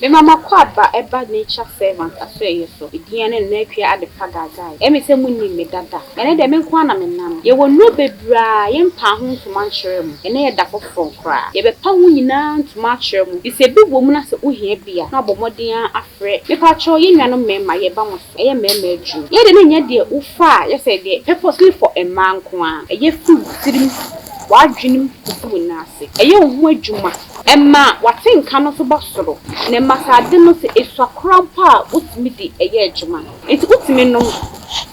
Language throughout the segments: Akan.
Me mama kwaba eba nature servant aswe so. Idiane na kwa ade pagagai. Emi se munni me dada. Ene de me kwa na me nam. Ye wonu bebra ye mpa ho ntoma nkyere mu. Ene ye da foforo kra. Ye be pa ho nyina ntoma akyere mu. Ise bi wo mu na se ohia bia. Na abomoden afre. Me pa cho ye nuanom mema ye ba mo so. Eye mema adwu. Ye de ne nya de ufa ye se de purposely for a man ko a. Eye fu tirim wadwenim kufu nase. Eye ho adwuma. Emma watenka no so bosoro. Ne masade no se eswakrampa utimi di eye adwuma. Enti utimi no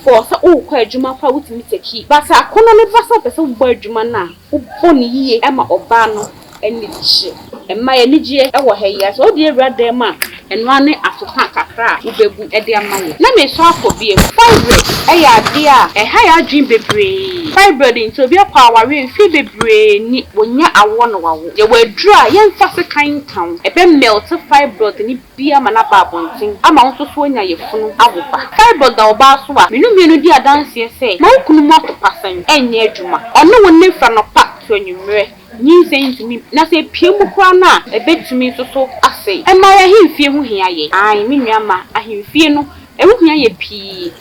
for sa o kwa adwuma fa utimi teki. Basa akono ne basa pese wo bo adwuma na wo boni yiye ema oba no eni chi. Emma ye nigye e wo ha yi so de ewrade ma eno ane asoka kakra ubebu e de amaye. Na me so afobie fibroid e ya de a e ha ya adwin bebre. Fibroid nti obi akwa aware mfi bebre ni wonya awo no wawo. Ye wadru a ye mfa se kan kan e be melt fibroid ni bia ma na ba bontin ama nso so nya ye funu awoba. Fibroid da oba so a menu di adanse se ma okunu mo topasan enye adwuma. Ono wonne fra no pa to anwumre. Ni sentimi na se piemu kwa na ebetumi so ase e ma ya himfie ho hia ye ai me nuama ahimfie no e ho hia ye pi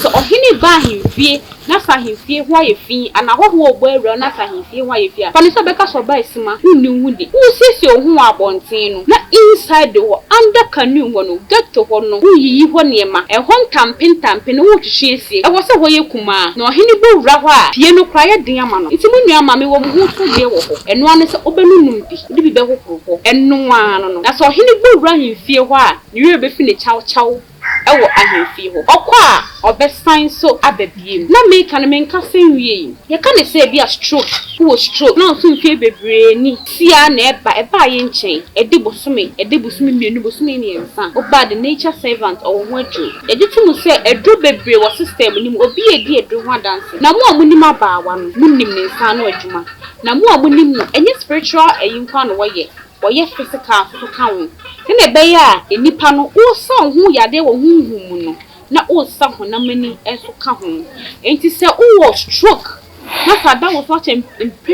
so ohini ba ahimfie na sa ahimfie ho aye fi ana ho ho ogbo awura na sa ahimfie ho aye fi a pani so beka so ba esima hunni hudi usisi ohun abonten no na inside ho under canoe ho no get ho no uyiyi ho niema e ho ntampe no wo twehwe esie e wo se ho ye kuma na ohini bo wura ho a pie no kra ye den ama no nti mu nuama me wo ho so ye wo ho eno ane se obenunum di be hohoro eno ano no na so ohini bo wura ahimfie ho a niwe be fi ne chaw ewo ahemfie ho okwa obesan so ababiem na make na menka senwie ye ka ne se bia stroke wo stroke na so mfie bebre ni sia na eba ye nchen edi bosome mienu bosome ni ensa oba the nature servant or ho adru ejitum se edru bebre wo system ni obi edi edru ho dance na mo amunim abaawa no munim ne nsa no adwuma na mo amunim no enye spiritual eyinkwa no woye physical so kan ne be ya enipa no wo san hu yade wo hunhum no na wo san ho na mani enso ka ho enti se wo stroke na sada wo so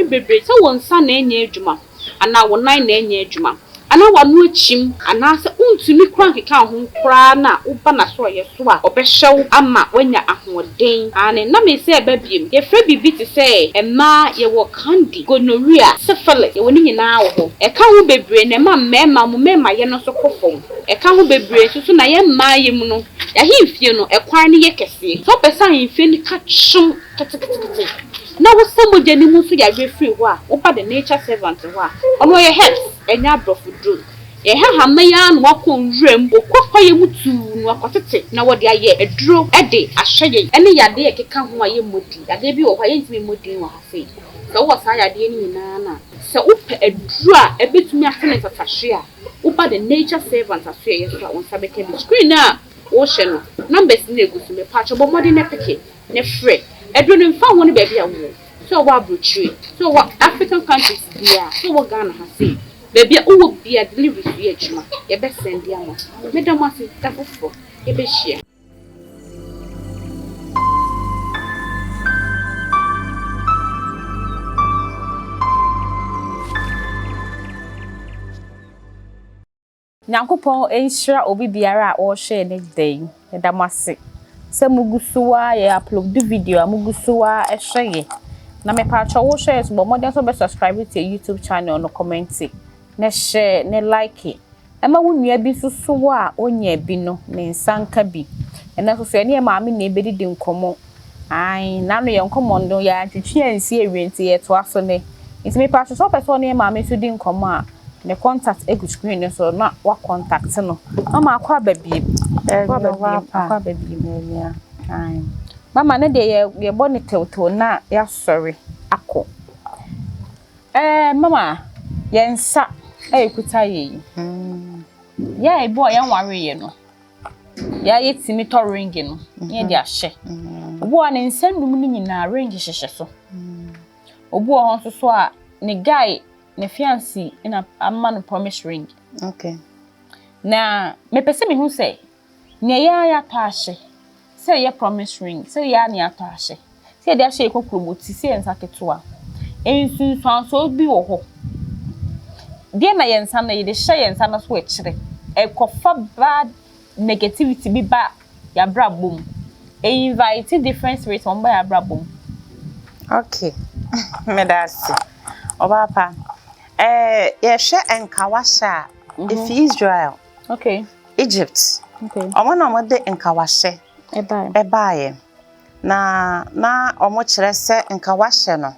bebre se wo nsa na enye adwuma ana wo nan na enye adwuma ana wanu achim ana se untumi kran keka ho kra na wo ba na so ye so a obehyew ama wanya ahoden ane na me se babiem ye fra bibi ti se emma ye wo candy gonorrhea syphilis ye woni nyina wo ho e ka ho bebre na ma mema ye no so kofom e ka ho bebre so na ye ma ye mu no ya himfie no e kwan ne ye kese so pesa himfie ni ka chum ketekete na wo samo jani mu so ya refree ho a wo ba the nature servant ho a ono ye herbs enya brofudru ye ha ya no wakon wrem okwa ye mutu no akotete na wo de aye eduro ede ahye ene yade ye keka ho aye modi yade bi wo hwa ye ntimi modi wo hafe so wo sa yade ni nyina na se upe eduro a ebetumi atene tatahwe a wo ba the nature servant aso ye so a won sabeke bi screen na wo hye no numbers na egusu me pa chobo modi na peke ne frɛ eduro ne mfa ho ne ba bia wo so wa brochue so wa African countries bia so wa Ghana ha say baby uwo bia delivery fi adwuma ye be send dia mo medam ase tafofo ye be hia Nyankopon enhira obi biara a o hye ne day medam ase se mugusuwa ye upload video mugusuwa ehye na me pa cho wo share so modern so be subscribe to YouTube channel no comment ne share ne like ema wo nua bi susu a onya bi no ne nsanka bi ena so so ne maame na ebedi nkomo ai na no ye nkomo ndo ya twetwe ansi ewienti ye to aso ne nti me pa cho so person ne maame so di nkomo a ne contact egu screen so na wa contact no ama akwa babie akwa babie ya ai mama ne de ye bone tewto na ya sorry akọ mama yensa ekuta ye ya ebo ya nware ye no ya yetimi to ring no ye de ahye obo an nsandum ni nyina ring hyehye so obo ho so so a ne guy ne fiancé na amma no promise ring okay na me pese me hu say ne ya to ahye say ye promise ring say ya ne ato ahye say de ahye kokroboti say ensa ketoa ensunsan so bi wo ho de na yensa na ye de hye yensa na so e kire kofa bad negativity bi ba ya brabom invite different spirits on ba ya brabom. Okay. Medasi. Obapa. Yehwe enkawasha if Israel. Okay. Egypt. Okay. Omo na mo de enkawashe ebaye. Na omo kire se enkawashe no.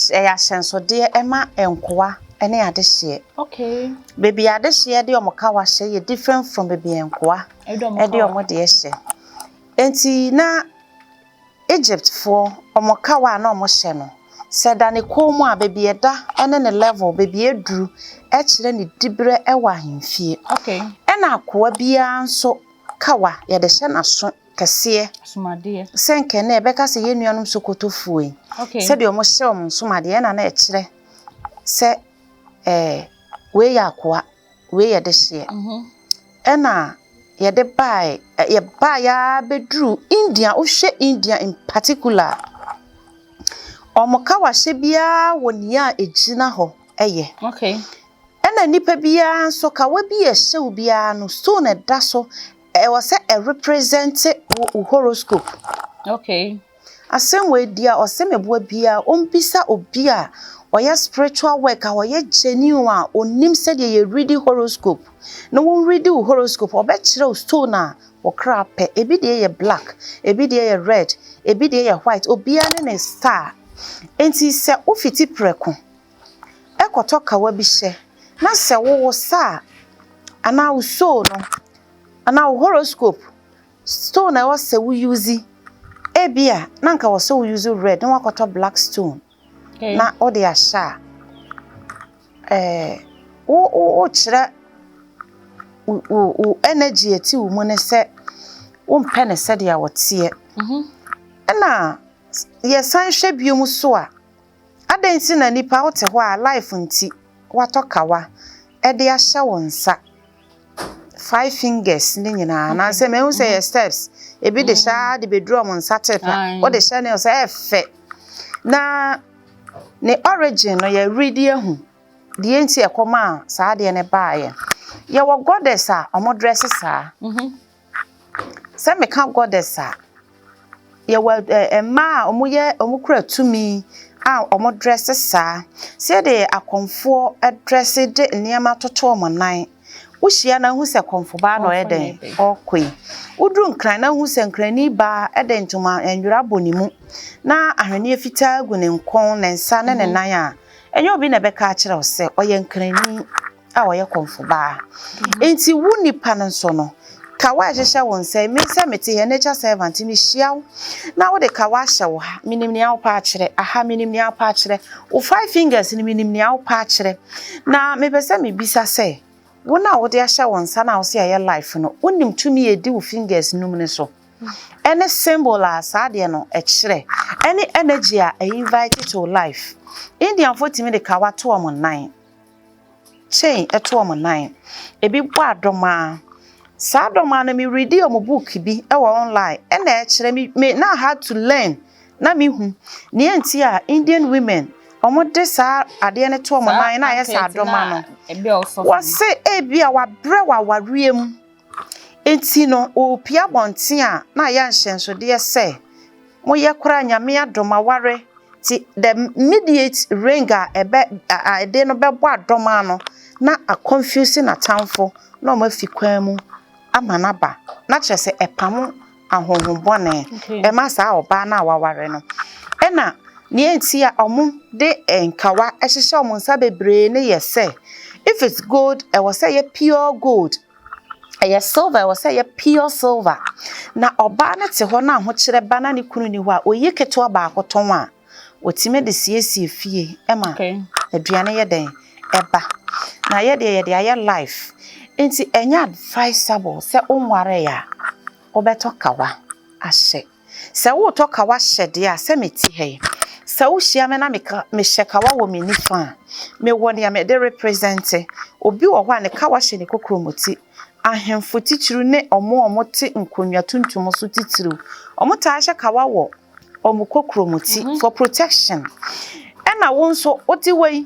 Ya hyenso de ema enkoa ene adehye. Okay. Baby adehye de omo kawashe ye different from baby enkoa. E de omo de hye. Enti na Egypt for omo kawa na omo hye no. Seda ne komu a baby eda ene ne level baby eduru e kire ne dibre e wa hemfie. Okay. Ena akoa bia nso kawa ye de hye na so kese Sumade. senke na ebeka se ye nuanum sokotofuo. Okay. Se de omo hye omo sumade na e kire se we ya akoa we ye de hye. Ena ye de buy ye buy ya bedru India o hye India in particular. Omoka wa hye bia woni a ejina ho eye. Okay. Ena nipa bia nso ka wa bia hye bia no stone da so e wo se e represent horoscope. Okay. Asem we dia o se meboa bia ombisa obi a oya spiritual work a oya genuine a onim se de ye read horoscope. No won read horoscope obe kire stone a wo kra pe ebi de ye black, ebi de ye red, ebi de ye white, obi ane ne star. Enti se ofiti preko ekoto kawa bi hye na se wo sa ana wo so no ana wo horoscope stone na wo se wo use ebia na nka wo se wo use red na wakoto black stone. Okay. Na o de asha o kire energy eti wo mu ne se wo mpe ne se de a wote na ye san hwe biom so a adanti na nipa wote ho a life nti watokawa e de ahye wonsa 5 fingers ni nyina na se me hu say your steps e bi de sha de bedru omonsa tepa o de hye ne so efe na ne origin no ye ready ehu de enti ekoma saa de ne baaye ye wo goddess a omo dress saa se me ka goddess a ye wa ma omo kura tumi a omo dress saa se de akonfo dress de niam atoto omo nan wo hia na hu se konfo ba no eden okoi udru nkran na hu se nkrani ba eden ntoma enwura bonimu na ahwene afita agu ne nkon ne nsa ne nan a enyo obi na beka akire wo se oye nkrani a oye konfo ba enti wu nipa no so no kawa hyehyɛ won sai me se mete he nature servant mi hyiaw na wo de kawa hye wo ha minim ne awpa akire aha minim ne awpa akire wo 5 fingers ni minim ne awpa akire na me pese me bisa se wona wo de ahye won sa na wo se aye life no wonim tumi edi wo fingers num ne so any symbol a saade no ekire any energy a invite to life Indian fotimi de kawa to am 9 chain eto am 9 ebi bo adoma sa doma na me read your book bi e online e na e kire me na had to learn na me hu ne enti a Indian women omo de sa ade ne to omo nan na ye sa doma no wo se e bia wa bre wa wariem enti no opia bonte a na ya nhyenso de se mo ye kora nyame adoma ware ti the immediate ringa ebe ade no bebo adoma no na a confusing atamfo na omo fi kwan mu amanaba na kyerese epam ahonhobone e ma sa oba na awaware no ena ne enti a omo de enkawa ehyehye omo nsa bebre ne yese if it's gold e was say pure gold e silver was say pure silver na oba na te ho na ahokyere ba na ne kunu ni ho a oyi keto ba akoton a otime de siesie fie ema aduane ye den eba na ye de aye life enti enya advisable se onware ya obeto kawa ahye se wo to kawa hye de a se meti he se wo hia me na me hye kawa wo me nifa me woni ya me de represent obi wo ho a ne kawa hye ne kokromoti ahemfo titiru ne omo te nkonwa tuntum so titiru omo ta hye kawa wo omo kokromoti for protection ena wo nso oti wei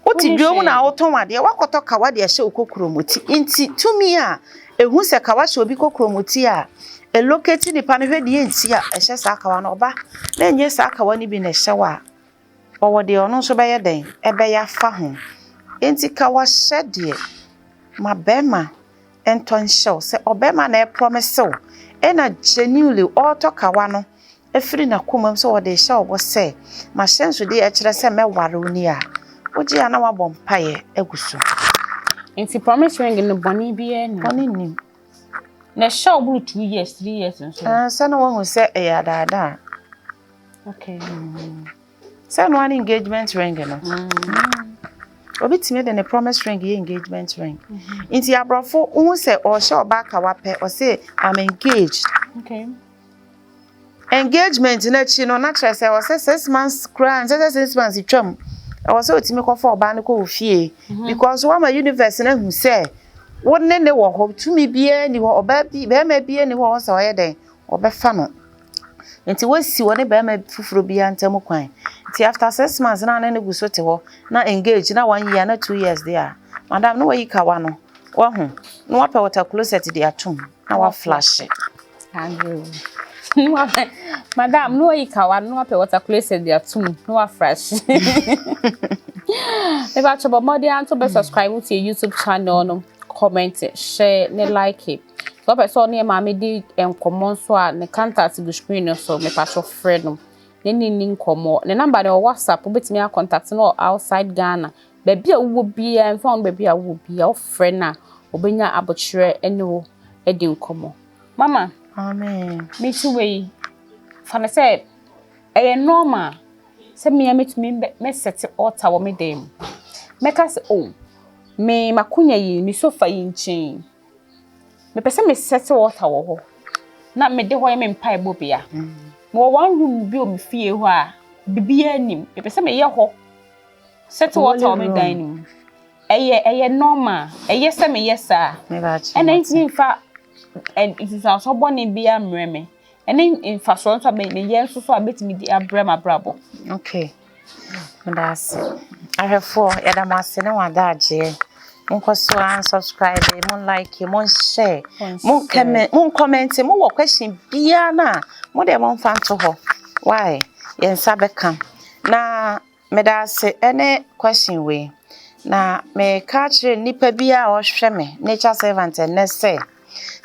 Oti dwom na oton ade wakoto kawa de hye okokromoti nti tumi a ehu se kawa hye obi kokromoti a eloketi ni pa no hwede enti a ehye sa kawa no oba na enye sa kawa ni bi na hye wa owo de ono so beye den ebe ya fa ho enti kawa hye de ma bema enton show se obema na e promise o na genuinely auto kawa no efiri na komam so wode hye obo se ma hyenso de e kire se meware oni a oji ana wa bompaye eguso nti promise ring no boni bia ni oni nim na show bru 2 years 3 years nso se no wo se e ya dada okay se no an engagement ring no obi time de ne promise ring ye engagement ring nti abrofo wo se o hye oba ka wape o se I'm engaged okay engagement na chi no na kire se o se 6 months kran se 6 months twam I was so timi ko for ba ne ko ofie because wa ma universe na hu se wonne ne wo ho tumi bia ni wo oba bi be ma bia ni wo so ye den obefa no nti wasi wo ne be ma fufuro bia ntam kwan nti after 6 months na ne guso te ho na engage na 1 year na 2 years there madam no yi kawa no wa hu no wa pe water closet dey atum na wa flash Andrew Madam, no ikawa no ape water closet dey atum no wa fresh. If I chop more than to be subscribe to your YouTube channel no comment share ne like it. So person near mama di enkomo so a ne contact go screen no so me pa so friend no. Ne ni nkomo. Ne number no WhatsApp obetimi a contact no outside Ghana. Baby a wo bia phone baby a wo bia o friend na obenya abochire ene wo edi nkomo. Mama amen me too way fana say e normal say me me set altar wo me dem make us oh me makunya yi me sofa yi nchin me pese me set altar wo ho na me de ho me mpa ebo bia mo one room bi o me fie ho a bibia nim me pese me ye ho set altar wo me dan nim eye normal eye say me yesa and I fa and it is also born bia mreme and in fashion so be ne yen so abetimi di abrama brabo okay that's I have 4 yadamase ne wadaje monko so and subscribe mon like mon share mon comment mon wo question bia na mo de mon fan to ho why yen sabe kam na me da se ene question we na me ka kire nipa bia o hwe me nature servant ne say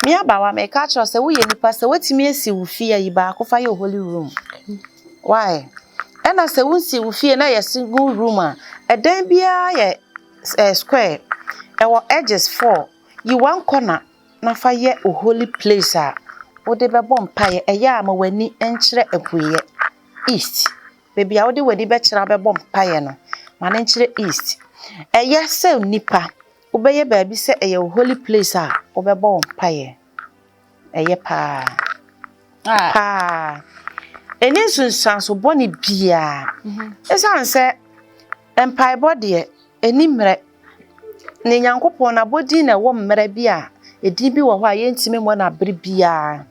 me abawa me ka cho se wo ye nipa se wetimi esi wo fie yi ba akofa ye holy room why ena se wo si wo fie na ye single room a edan bia ye square e wo edges 4 you one corner na fa ye a holy place a wo de be bom paye e ya ma wani enkire epuye east baby a wo de wadi be kira be bom paye no ma na enkire east e ye se nipa obeye baabi se eye holy place a obebo mpaye eye pa pa eni sunsanso boni bia esan se empire body eni mre ne nyankopon na bodi na wo mre bia edi bi wo ho a yentime mo na bre bia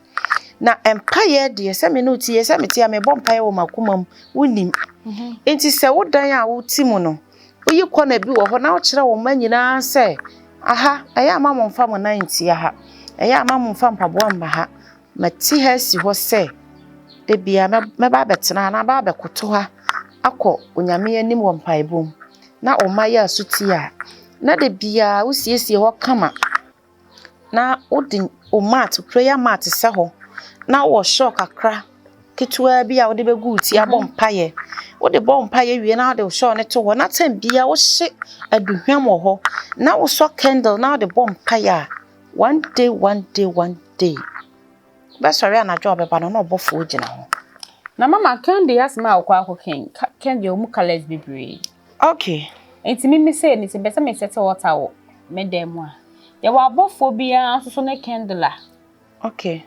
na empire de se me no tie se me tie me bompaye wo makomam wonim enti se wo dan a wo timu no oyi kona bi wo ho na wo kire wo manyina se aha aya amamon fa mo 90 aha aya amamon fa mpabo amba ha mati ha si ho se de bia me ba betena na ba bekoto ha akọ onyame anim wo mpaebom na o maye asuti a na de bia wo siesie ho kama na odin o mat prayer mat se ho na wo shock akra ketua bia wo de begu ti abom paye wo de bom paye wie na de show ne to ho na tan bia wo hye aduhwam ho na wo so candle na de bom paye one day ba sorry na job ba no obofo ogina ho na mama candy asma akwa akoken candy omu colors bibre okay enti mimi say ni se besa me set water wo medem a ye wa abofo bia so na candle okay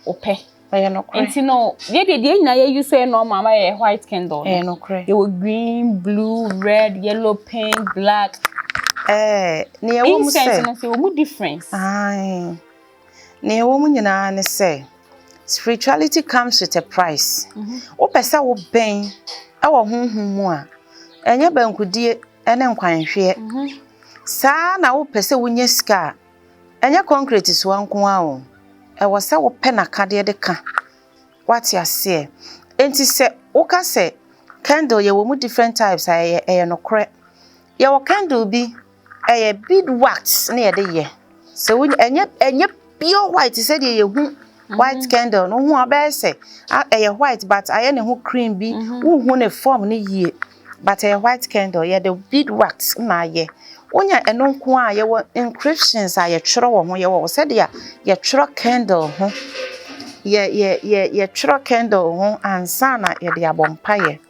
ope aye no kre enti no ye de nyina ye use no mama ye white candle no kre ye were green blue red yellow pink black ne ye wo mu say incense no say wo difference ai ne ye wo mu nyina ne say spirituality comes with a price. O pesa wo ben e wo honhom mu a enye bankudie ene nkwanhwe saa na wo pese wonye sika enya concrete so anko a o e wo se wo pe na kade de ka what you say enti se wo ka se candle ye wo mu different types eye no kre ye wo candle bi eye bead wax na ye de ye se wo enye pure white said ye hu white candle no hu abese eye white but aye ne hu cream bi hu ne form ne yie but a white candle ye the bead wax na ye onya eno nko a ye wo inscriptions a ye tworo wo ho ye wo said ya ye tworo candle ho ye tworo candle ho ansa na ye de abompa ye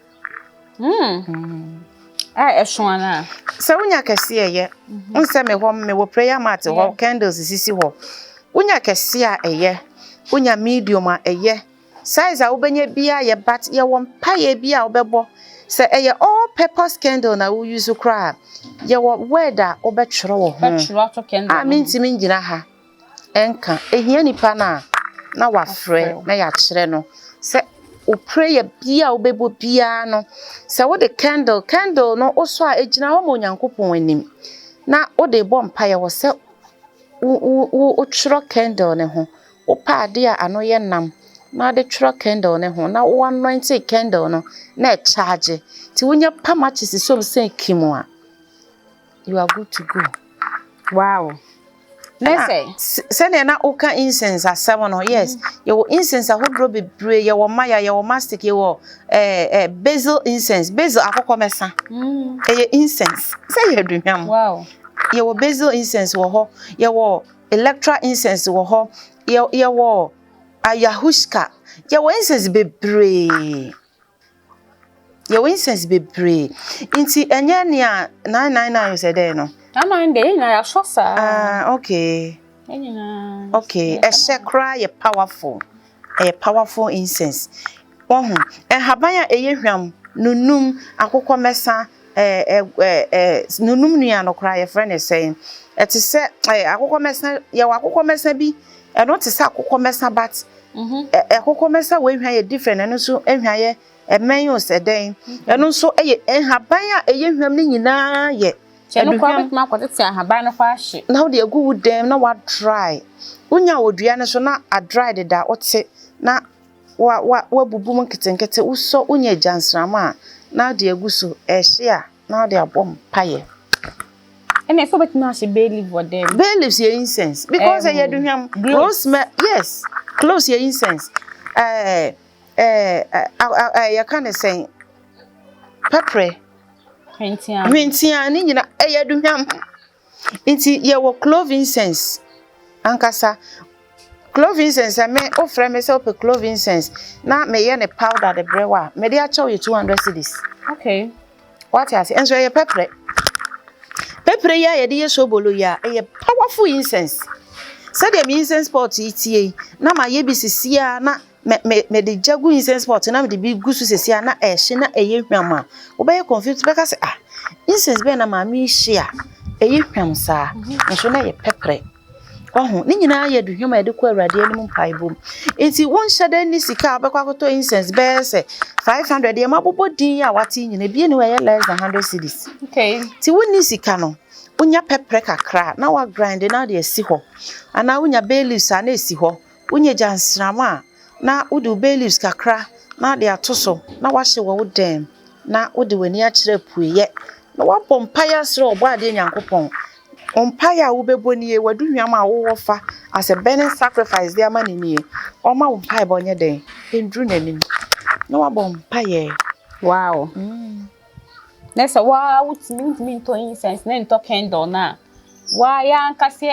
Eshwana. So unya kese ye unse me ho me wo prayer mat ho candles sisi ho unya kese a eye unya medium a eye size a ubenye bia ye but ye wo mpa ye bia obebo se eye all purpose candle na wo use kra ye wo word a obetworo wo ho to candle a minti ngina ha enka ehia nipa na wafre na ya kire no se o prayer bia obebo bia no se wo de candle no oso a ejina ho monyankopon anim na wo de bo mpa ye wo se wo tworo candle ne ho wo paade a ano ye nam na de tworo candle ne ho na wo anoint candle no na charge ti wonya pamachisi so se kimu a you are good to go. Wow. Let's say na oka incense asem no yes you incense ahodro bebre you maya you mastic you basil incense basil akokomesa incense say you aduham wow you basil incense wo ho you electra incense wo ho you ayahuasca you incense bebre you incense bebre inti enye ne a 999 you say there no na shosa okay okay a shekra ye powerful incense haban ya eyehwam nunum akokomesa nunum nua no kra ye friend is saying it is say akokomesa ye akokomesa bi e no te say akokomesa but akokomesa we hwan ye different eno so ehwan ye emenyo seden eno so eye haban ya eyehwam ni nyina ye chenu kwa bitma kwotete ahaban no kwa hye na wo de agu dem na wa dry unya odua ne so na a dry de da ote na wa bubum nkete uso unya jansrama na de agu so ehye a na de abom paye ene so bitma hye bay leaf for them bay leaves ye incense because ye aduham rosemary yes close ye incense ya can say pepper Hwentia ni nyina eyaduham inti ye wo clove incense ankasa clove incense me ofre me se op clove incense na me ye ne powder de brewa me de acho ye 200 cedis okay what you say enso ye pepper ya ye de ye sobolo ya ye powerful incense said the incense pot itie na ma ye bisisia na me de jagu incense pot na me de bi gusu sesia na ehye na eye hwama wo be confused be ka say incense be na ma mi hye a eye hwam sa nso na ye pepre oho ni nyina ye du hwama de ko awrade anim mpaibom enti won hyeda ni sika be kwakoto incense be se 500 ye mabobo din a wati nyina bi ni we ye less than 100 cedis okay ti won ni sika no unya pepre kakra na wa grind na de esi ho ana unya bay leaves na esi ho unya jansrama na udu bay leaves kakra na de atoso na wa hye wo dem na udi wani a kire puye na wa pompaya sre obo ade nyankopon ompaya wo beboni e wadu hwam a wo fa as a burning sacrifice dia manini o ma wo pai bo nye den endru nanim na wa bompaye wow nessa wa utimi to incense na to candle na wa ya nkase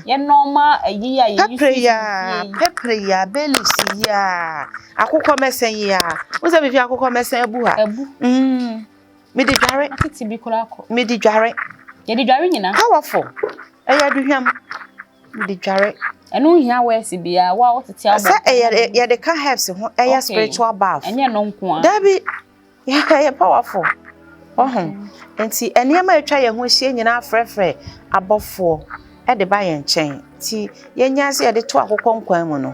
ye normal ayi ya pepper ya belusi ya akukọ mesen ya wo se be fi akukọ mesen ebu ha me di dware titi bi kula ko me di dware ye di dware nyina powerful eya duhwam me di dware enu hia we si bia wa otete aba sa ye de can herbs ho eya spiritual bath enye no nko a dabi ya powerful enti eniema etwa ye ho hie nyina afrefre abofo e de ba ye nchen ti ye nya se ye de to akokọ nkwan mu no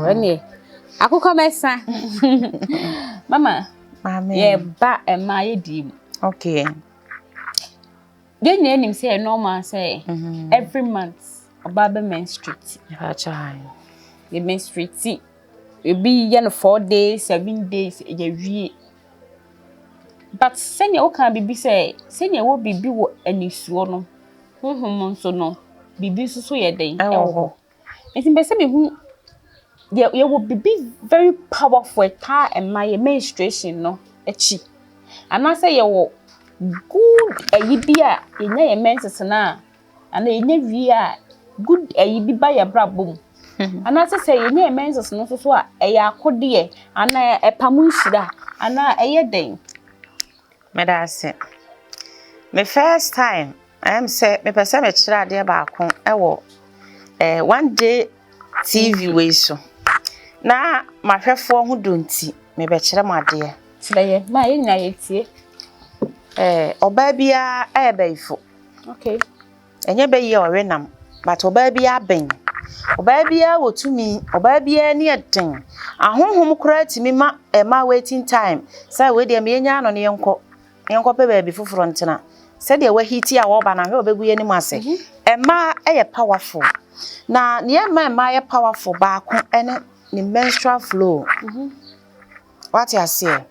ene akokọ mesa mama Mame ye ba ema ye di okay Then you name say normal say every month about menstruate. You menstruate. You be 4 days, 7 days, you but send your can be say, send your be any swallow. So no, be so ye day. Oh, it's in Bessamy who you will be very powerful and my menstruation no a cheap. And I say you good a yibia in a menses na and a nevia good a yibi by a brabum. And as I say, you near menses no so a ya codie and a pamushida and a year day. Medase. My first time, I am say, me person me chira de ba kon e one day TV we so. Na mahwefo ho donti me be chira mo ade. Chire ma ye nya ye tie. Oba bia e baifo. Okay. Enye be ye orenam, but oba bia ben. Oba bia wotumi, oba bia ni eden. Ahonhom kura timi ma waiting time. Say we de me nya no ne yenko pe baby foforo ntena. Say de we hiti a wo ba na hwe obegu ye ni mu ase. Ema ye powerful. Na ne ema ye powerful ba ko ene ni menstrual flow. What you say?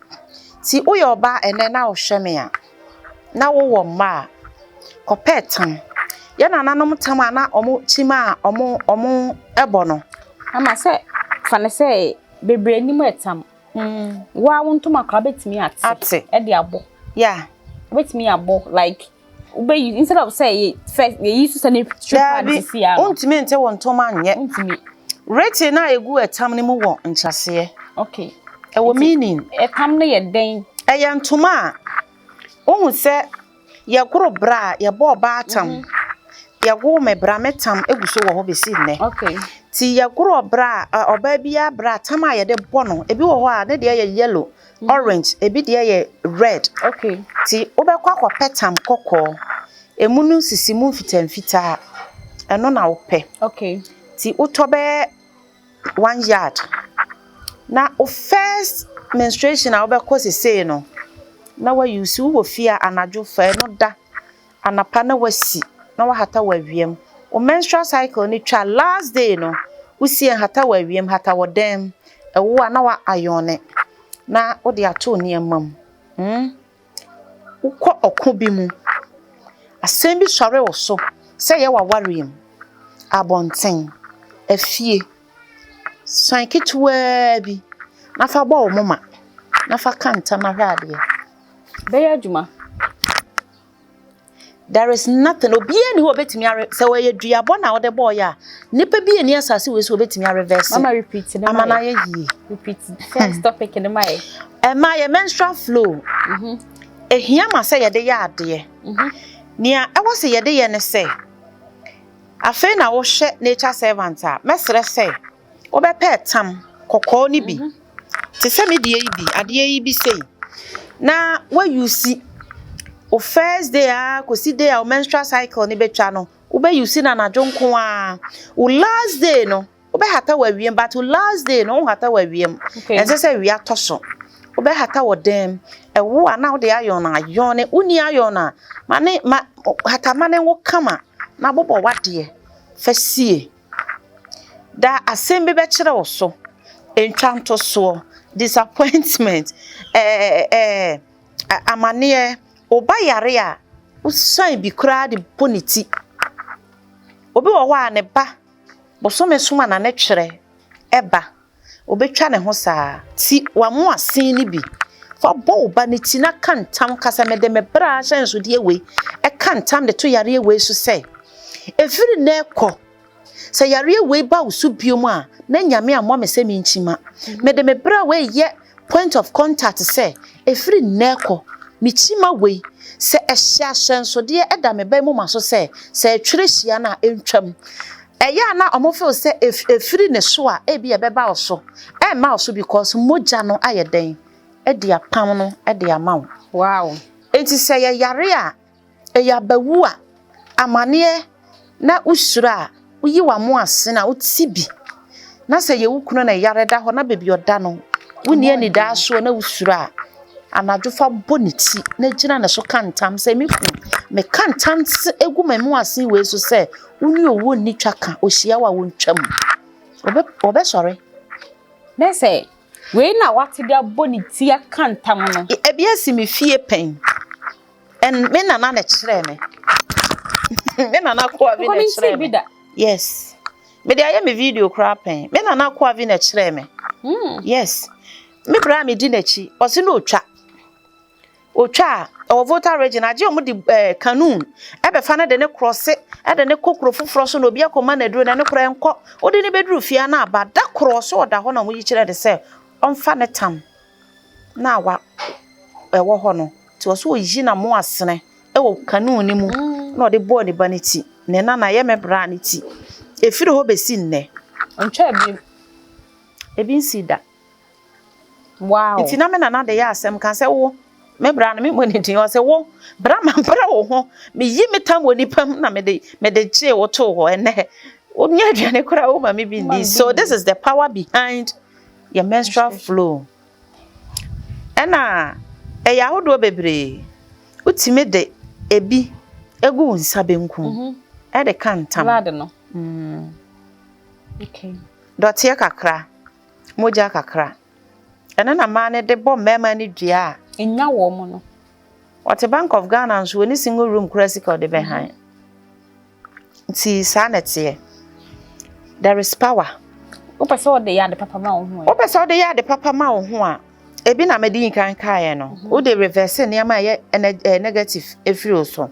Si uyo ba ene na wo hwe me a. Na wo ma kopetan. Ya na nanom tama na omo chima omo ebo no. Ama say fane say bebre ni mu etam. Wa wontuma kra betimi ate. E de abo. Yeah. Betimi abo like instead of say first they used to send it straight to see ya. Untimi nte wontoma anye. Untimi. Rate na egu etam ni mu wo nchase. Okay. E wo meaning etam na ye den. E ye ntoma. Ohun se ye goro bra ye bo ba atam. Ye go me bra metam eguso wo ho besi ne. Okay. Ti ye goro bra oba bia bra tam a ye de bo no ebi wo ho a ne de ye yellow, orange, ebi de ye red. Okay. Ti obekwa kwa petam kokko. Emunu sisimu fitamfita. Eno na wo pe. Okay. Ti utobe 1 yard. Na o first menstruation a obekwa sese no. Na wa use wo fia anajo fa no da. Anapa na wasi. Na wa hata wa wiem. O menstrual cycle ni twa last day no. Usi hata wa wiem hata wo dem. Ewo na wa ayone. Na o de ato ni amam. Ukọ okọ bi mu. Asem bi sore wo so. Se ye wa wariem. Abonten. Afie. Sanketwa bi. Na fa bo moma. Na fa kanta na hwade. Be adwuma. There is nothing obi ani ho betimi are se we duabo na wo de boy a nipa bi ani asase we so betimi are reverse. Mama repeat na amana ye yi. Repeat. First topic in the mai. My menstrual flow. Ehia ma se ye de ya ade. Nia e wo se ye de ye ne se. Afa na wo hwe nature servant a mesre se. Wo be pe tam kokko ni bi. Te se me de yi bi ade yi bi sei. Na wa use o first day a kosi day a menstrual cycle ni betwa no wo be use na nadwonko a o last day no wo be hata wa wiem but o last day no wo hata wa wiem ense se wi atoso wo be hata wo dem ewo ana wo de ayon na ayon ne uni ayon na mane hata mane wo kama na bobo wade fasie da asembe be kire wo so entwanto so disappointment amane oba yare a usan bi kra de boniti obi wo ho a ne ba bosome soma na ne twere eba obetwa ne ho saa ti wamu asen ni bi fa bo oba ne ti na kantam kasa me de me bra hyenso de we e kantam de to yare we so se efiri na ekọ se yare we ba usu biom a na nyame amọ me se me nchima me de me bra we ye point of contact se efiri na ekọ michima we se ehia hyenso de eda me ba mu maso se twere hia na entwam eya na omofo se efiri ne so a e bi e beba oso e ma oso because moja no ayeden e de apam no e de amaw. Wow. Enti se ye yare a e ya bawu a amane na usura uyi wa mo ase na utibi na se ye wukunu na yare da ho na bebi oda no wuni ani da so na usura anadwofa boniti na gina na so kantam se me kantam egu mamu asen we so se uni owo ni twaka ohia wa wontwam obe sorry na say we na wate dia boniti akantam no ebiasi me fie pen en me na kire me me na ko avi na kire me yes me dey me video crap pen me na ko avi na kire me yes me bra me di na chi o se no otwa o voter region age o di canoe ebe fa na de ne cross e de ne kokoro foforo so no bia koma na duro na ne kro enko o de ne beduru fia na aba da cross o da ho na mo yi kire de se on fa ne tam na wa wo ho no ti o so yi na mo asene e wo canoe ni mu na o de bo ne baniti ne na ye me bra ne ti efiri ho besi nne ontwa bi ebi nsida wow iti na me na de ya asem kan se wo me bra na me mo ni tin o se wo bra ma bra wo ho me yi me tam woni pam na me de che wo to ho ene onya aduane kora wo ma me bi ndi so this is the power behind your menstrual flow ena ya hodo bebre utime de ebi egu nsa benku e de kantam lad no okay dotie kakra moja kakra ena na ma ne de bo mema ni dua enya wo mo no what a Bank of Ghana so any single room classical de behind ti sanete there is power o pese de ya de papa ma wo ho o pese de ya de papa ma wo ho a ebi na medin kan kae no o de reverse ne ma ye negative efiri so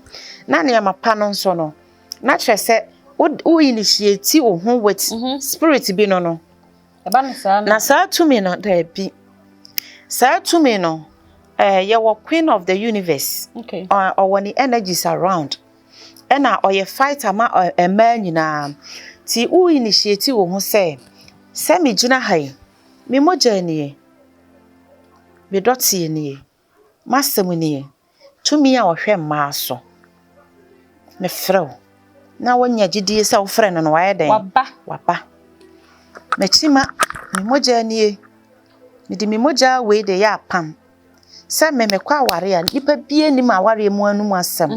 na ne ma pa no nso no na trese o initiate wo ho with spirit bi no eba no sa na sa to me no da bi sa to me no you were queen of the universe okay or when the energies around and or you fight a man nyina ti u initiate wo ho say me gina hai me moja ni me doti ni masem ni tumi a ohwe mma so me frew na wonya gidie se wo fre no no waye den waba me chima me moja ni me di me moja we de ya pam sa me kwa aware a nipa bie ni ma aware mu anu mu asem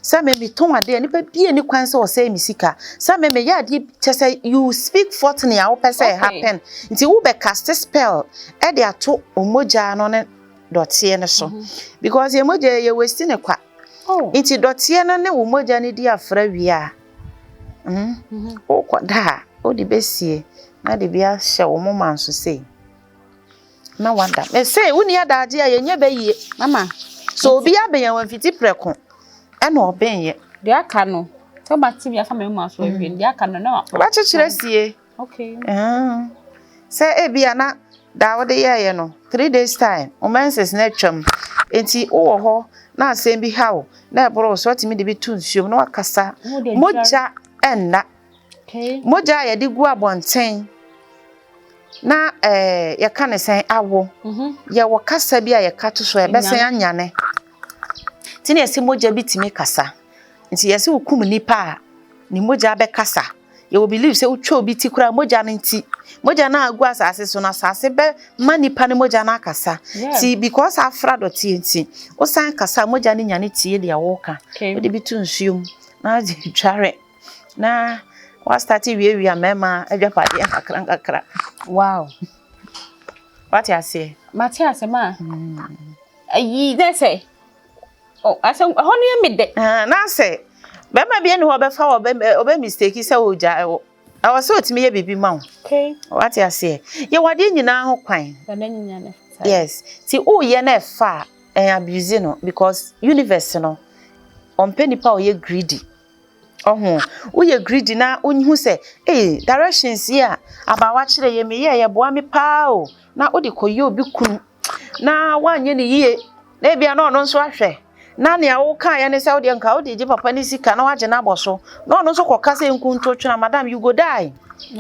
sa me ton ade nipa bie ni kwan se o say mi sika sa me ya ade chese you speak fortune a wo pese happen nti wo be cast spell e de ato omoja no ne dotie ne so because ye moja ye westi ne kwa nti dotie no ne wo moja ne di afra wi a o koda o di besie na de bia hye wo mo manso sei na wanda me say woni adaje a yenye beye mama so obi abeyan wan fiti preko e na obenye de aka no so bati bia fa me mu aso ewie de aka no na ba chechire sie okay say e bia na da wo de ye no 3 days time o menses na twam enti wo ho na asem bi hawo na ebro so timi de bi tu nsuom na wakasa moja enna okay moja ye de gu abonten na ye ka ne sen awo ye wo kasa bi a ye ka to so e besen anyane ti na esi moja bi timi kasa nti ye se wokum nipa ni moja be kasa ye wo believe se utwa obi ti kura moja ne nti moja na agu asase so na asase be ma nipa ne moja na kasa ti because afra do ti nti o san kasa moja ne nyane tie dia wo ka o de bi tu nsuom na je tware na wa start wi amema adwapade akakra wow what you say Matias ma ayi dey say oh asa honey me de na say be ma bia ne ho be fa obe mistake say oja ewo I was so timi ye bibi ma okay what you say ye wade nyina ho kwan na nyina ne yes ti o ye na fa abuse no because universe no on penny pa o ye greedy uye greedy na onhu se directions here abawa kire ye me ye boa me pa o na odi koye obi kunu na wanye ne yie na bia na ono nso ahwe na ne awo kan ya ne se odi nka odi ji papa ni sika na waje na aboso na ono nso kokase nkunto twena madam you go die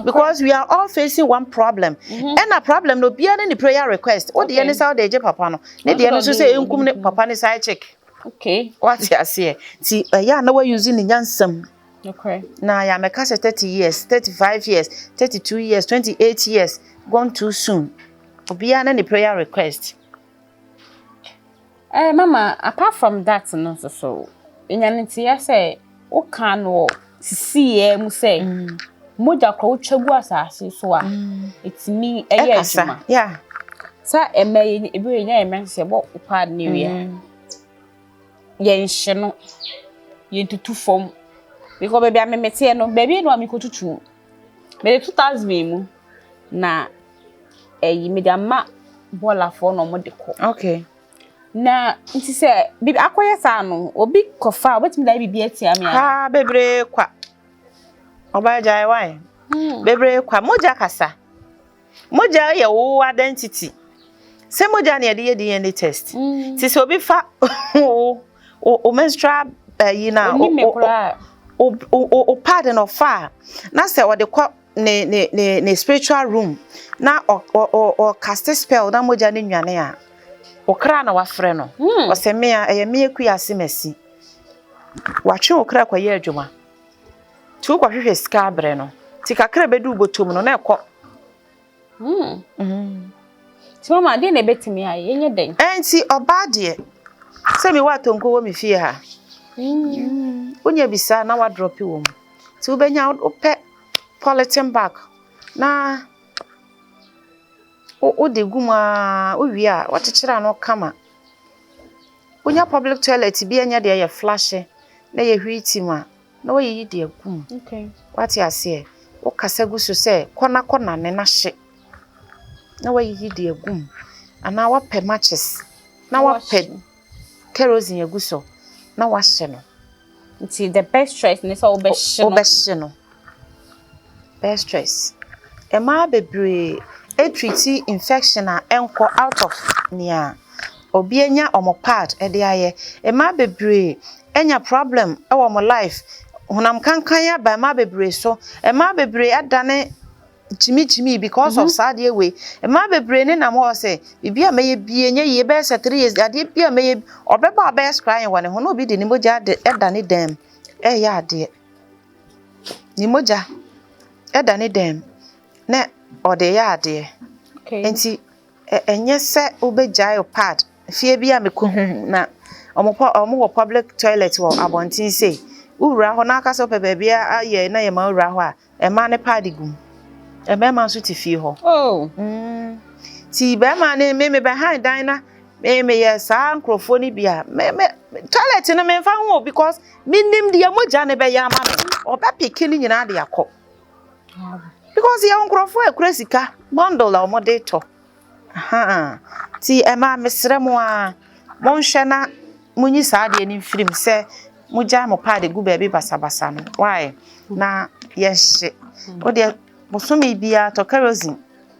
because we are all facing one problem and a problem no bia ne prayer request odi ye ne se odi ji papa no ne de no so se enkum ne papa ne side check okay what you say ti ya na we using the nyansam okay na ya make 30 years 35 years 32 years 28 years gone too soon obia na the prayer request Mama, apart from that, no, so inyaniti ya say, o can wo sisi mu say, moja kwa uchegu asasi so a, it's me juma. Yeah. Sa eme ebe nya eme se bo upad new year. Ye nhye no. Ye tutu form. Because baby amemete no, baby no amikotutu. Me 2000 mu na me dia ma bola for no mo de ko. Okay. Na nti se bibi akoye sa no obi kofa obetimi da bibi atia me ah bebre kwa obaja why bebre kwa moja kasa moja ye wo identity se moja na ye DNA test ti se obi fa o menstrual you know o pardon of fa na se o de kwa ne spiritual room na o cast spell na moja ne nwane a okra na wafre no o se me a eye me ekuase masi watwe okra kwa ye adwuma tu kwa hwehwe ska bre no ti kakra bedu botom no na ekọ ti mama de na betimi aye enye den enti oba de se mi wa tonko wo mi fie ha onya bisa na wa drop wo mu ti wo benya ope polythene bag na o de guma o wi a wachichira no kama onya public toilet bi enya de ye flash na ye hwiti ma na wo yi de agum okay what you say o kasagu so say kona ne na hye na wo yi de agum ana wa pe matches na wa pe kerosene aguso na wa hye no nti the best choice ne so obehye no best choice e ma bebre e treat infection a enko out of nia obi enya omopad e de aye e ma bebre enya problem e wo mo life honam kankan ya ba ma bebre so e ma bebre adane jimi because of sad way e ma bebre ne na mo say bibia meye bie nya ye be se 3 years ade bia meye obeba be scrying wone ho no bi de ni moja edane dem e ya ade ni moja edane dem na ode ya ade okay enti enye se obejai o pad fie bia me ko na omo public toilet wo abontin say ura ho na aka so pe bia aye na ye ma ura ho a e ma ne pad gum e be ma so ti fie ho ti be ma ne me behind dan na me yes an crofo ni bia me toilet no me fa ho because minim de moja ne be ya ma me oba pikini nyina de akọ because ya crofo e kura sika bundle la omo de to ti e ma mesre mo a mo nhwe na munyi saade ni mfirim se muja mo pade gu ba bi basabasa no why na yehye o de bosome bia to kerosene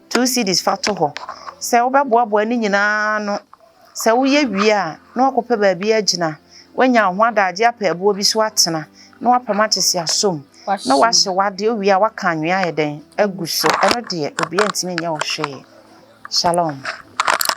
2 cedis fato ho se wo beboa ni nyina no se wo ye wi a na wakope ba bia agina wanya ho adaje apabuo bi so atena na wapamachese asom na wahye wade o wi a waka anwe ayeden aguso eno de obi antime nya wo hwe shalom